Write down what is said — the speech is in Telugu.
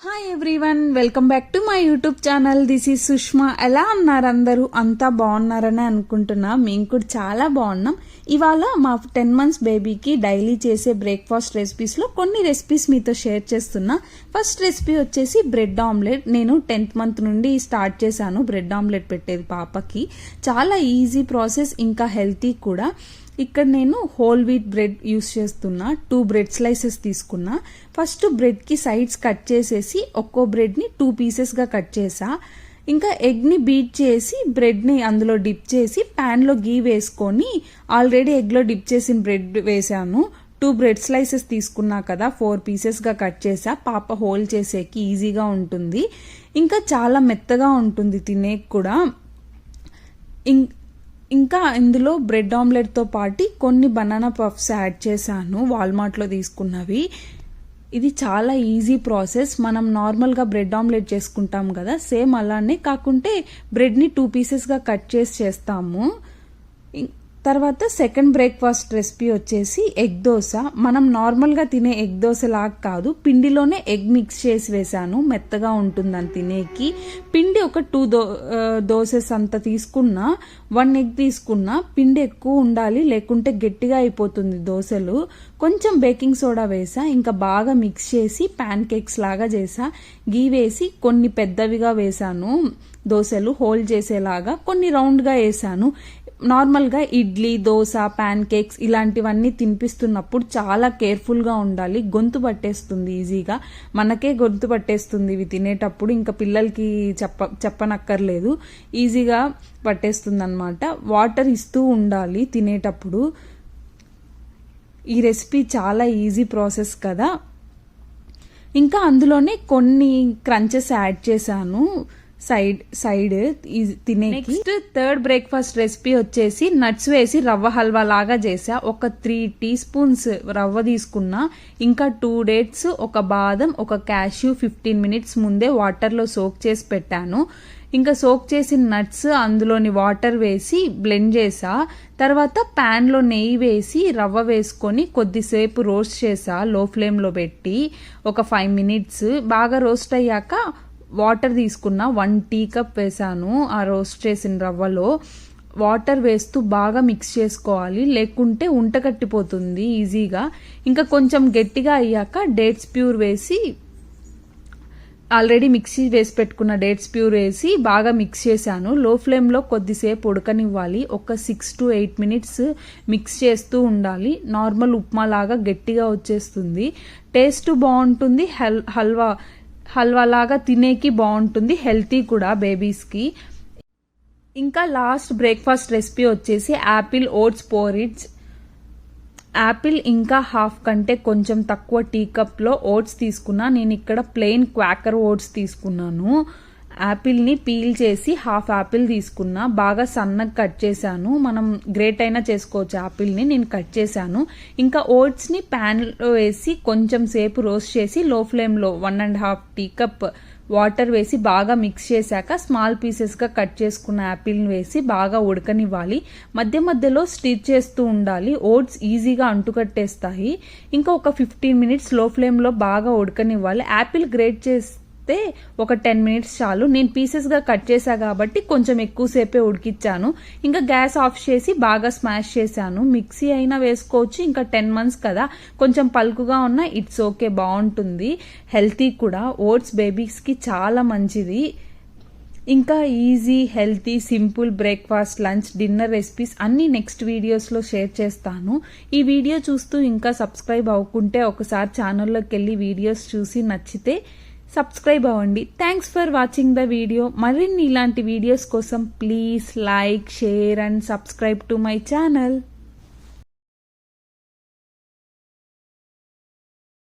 Hi everyone, welcome back to my YouTube channel. This is Sushma. ఎలా ఉన్నారు అందరూ? అంతా బాగున్నారని అనుకుంటున్నా. మేము కూడా చాలా బాగున్నాం. ఇవాళ మా 10 months బేబీకి డైలీ చేసే బ్రేక్ఫాస్ట్ రెసిపీస్లో కొన్ని రెసిపీస్ మీతో షేర్ చేస్తున్నా. ఫస్ట్ రెసిపీ వచ్చేసి బ్రెడ్ ఆమ్లెట్. నేను 10th month నుండి స్టార్ట్ చేశాను బ్రెడ్ ఆమ్లెట్ పెట్టేది పాపకి. చాలా ఈజీ ప్రాసెస్, ఇంకా హెల్తీ కూడా. ఇక్కడ నేను హోల్ వీట్ బ్రెడ్ యూస్ చేస్తున్నా. 2 బ్రెడ్ స్లైసెస్ తీసుకున్నా. ఫస్ట్ బ్రెడ్కి సైడ్స్ కట్ చేసేసి ఒక్కో బ్రెడ్ని 2 పీసెస్గా కట్ చేసా. ఇంకా ఎగ్ని బీట్ చేసి బ్రెడ్ని అందులో డిప్ చేసి ప్యాన్లో గీ వేసుకొని ఆల్రెడీ ఎగ్లో డిప్ చేసిన బ్రెడ్ వేసాను. 2 బ్రెడ్ స్లైసెస్ తీసుకున్నా కదా, 4 పీసెస్గా కట్ చేసా. పాప హోల్ చేసేకి ఈజీగా ఉంటుంది, ఇంకా చాలా మెత్తగా ఉంటుంది తినేకి కూడా. ఇంకా ఇందులో బ్రెడ్ ఆమ్లెట్తో పాటు కొన్ని బనానా పఫ్స్ యాడ్ చేశాను, వాల్మార్ట్లో తీసుకున్నవి. ఇది చాలా ఈజీ ప్రాసెస్. మనం నార్మల్గా బ్రెడ్ ఆమ్లెట్ చేసుకుంటాం కదా, సేమ్ అలానే, కాకుంటే బ్రెడ్ని 2 పీసెస్గా కట్ చేసి చేస్తాము. తర్వాత సెకండ్ బ్రేక్ఫాస్ట్ రెసిపీ వచ్చేసి ఎగ్ దోశ. మనం నార్మల్గా తినే ఎగ్ దోశ లాగా కాదు, పిండిలోనే ఎగ్ మిక్స్ చేసి వేసాను, మెత్తగా ఉంటుందని తినేకి. పిండి ఒక 2 దోసెస్ అంత తీసుకున్నా, 1 ఎగ్ తీసుకున్నా. పిండి ఎక్కువ ఉండాలి, లేకుంటే గట్టిగా అయిపోతుంది దోశలు. కొంచెం బేకింగ్ సోడా వేసా, ఇంకా బాగా మిక్స్ చేసి ప్యాన్ కేక్స్ లాగా చేసా. గీ వేసి కొన్ని పెద్దవిగా వేసాను దోశలు, హోల్ చేసేలాగా. కొన్ని రౌండ్గా వేసాను. నార్మల్గా ఇడ్లీ, దోశ, ప్యాన్ కేక్స్ ఇలాంటివన్నీ తినిపిస్తున్నప్పుడు చాలా కేర్ఫుల్గా ఉండాలి. గొంతు పట్టేస్తుంది ఈజీగా, మనకే గొంతు పట్టేస్తుంది ఇవి తినేటప్పుడు. ఇంకా పిల్లలకి చెప్పనక్కర్లేదు, ఈజీగా పట్టేస్తుంది అన్నమాట. వాటర్ ఇస్తూ ఉండాలి తినేటప్పుడు. ఈ రెసిపీ చాలా ఈజీ ప్రాసెస్ కదా. ఇంకా అందులోనే కొన్ని క్రంచెస్ యాడ్ చేశాను సైడ్ తినే. నెక్స్ట్ థర్డ్ బ్రేక్ఫాస్ట్ రెసిపీ వచ్చేసి నట్స్ వేసి రవ్వ హల్వా లాగా చేసా. ఒక 3 teaspoons రవ్వ తీసుకున్నా, ఇంకా 2 dates, ఒక బాదం, ఒక క్యాష్యూ 15 minutes ముందే వాటర్లో సోక్ చేసి పెట్టాను. ఇంకా సోక్ చేసిన నట్స్ అందులోని వాటర్ వేసి బ్లెండ్ చేసా. తర్వాత ప్యాన్లో నెయ్యి వేసి రవ్వ వేసుకొని కొద్దిసేపు రోస్ట్ చేసా, లో ఫ్లేమ్లో పెట్టి ఒక 5 minutes. బాగా రోస్ట్ అయ్యాక వాటర్ తీసుకున్న 1 teacup వేసాను. ఆ రోస్ట్ చేసిన రవ్వలో వాటర్ వేస్తూ బాగా మిక్స్ చేసుకోవాలి, లేకుంటే ఉంట కట్టిపోతుంది ఈజీగా. ఇంకా కొంచెం గట్టిగా అయ్యాక డేట్స్ ప్యూర్ వేసి, ఆల్రెడీ మిక్సీ వేసి పెట్టుకున్న డేట్స్ ప్యూర్ వేసి బాగా మిక్స్ చేశాను. లో ఫ్లేమ్లో కొద్దిసేపు ఉడకనివ్వాలి. ఒక 6 to 8 minutes మిక్స్ చేస్తూ ఉండాలి. నార్మల్ ఉప్మా లాగా గట్టిగా వచ్చేస్తుంది. టేస్ట్ బాగుంటుంది, హల్వా లాగా తినేకి బాగుంటుంది, హెల్తీ కూడా బేబీస్కి. ఇంకా లాస్ట్ బ్రేక్ఫాస్ట్ రెసిపీ వచ్చేసి యాపిల్ ఓట్స్ పోరిడ్జ్. యాపిల్ ఇంకా హాఫ్ కంటే కొంచెం తక్కువ టీకప్లో ఓట్స్ తీసుకున్నా. నేను ఇక్కడ ప్లెయిన్ క్వాకర్ ఓట్స్ తీసుకున్నాను. యాపిల్ని పీల్ చేసి హాఫ్ యాపిల్ తీసుకున్నా, బాగా సన్నగా కట్ చేశాను. మనం గ్రేట్ అయినా చేసుకోవచ్చు యాపిల్ని, నేను కట్ చేశాను. ఇంకా ఓట్స్ని ప్యాన్లో వేసి కొంచెం సేపు రోస్ట్ చేసి లో ఫ్లేమ్లో 1.5 teacup వాటర్ వేసి బాగా మిక్స్ చేశాక స్మాల్ పీసెస్గా కట్ చేసుకున్న యాపిల్ని వేసి బాగా ఉడకనివ్వాలి. మధ్య మధ్యలో స్టిర్ చేస్తూ ఉండాలి, ఓట్స్ ఈజీగా అంటుకట్టేస్తాయి. ఇంకా ఒక 15 minutes లో ఫ్లేమ్లో బాగా ఉడకనివ్వాలి. యాపిల్ గ్రేట్ చేస్తే ఒక 10 minutes చాలు. నేను పీసెస్గా కట్ చేశా కాబట్టి కొంచెం ఎక్కువసేపే ఉడికిచ్చాను. ఇంకా గ్యాస్ ఆఫ్ చేసి బాగా స్మాష్ చేశాను. మిక్సీ అయినా వేసుకోవచ్చు, ఇంకా 10 months కదా, కొంచెం పలుకుగా ఉన్నా ఇట్స్ ఓకే, బాగుంటుంది, హెల్తీ కూడా. ఓట్స్ బేబీస్కి చాలా మంచిది. ఇంకా easy, healthy, simple breakfast, lunch, dinner recipes అన్నీ నెక్స్ట్ వీడియోస్లో షేర్ చేస్తాను. ఈ వీడియో చూస్తూ ఇంకా సబ్స్క్రైబ్ అవ్వకుంటే ఒకసారి ఛానల్లోకి వెళ్ళి వీడియోస్ చూసి నచ్చితే సబ్స్క్రైబ్ అవ్వండి. Thanks for watching the video. మరిన్ని ఇలాంటి వీడియోస్ కోసం please like, share and subscribe to my channel.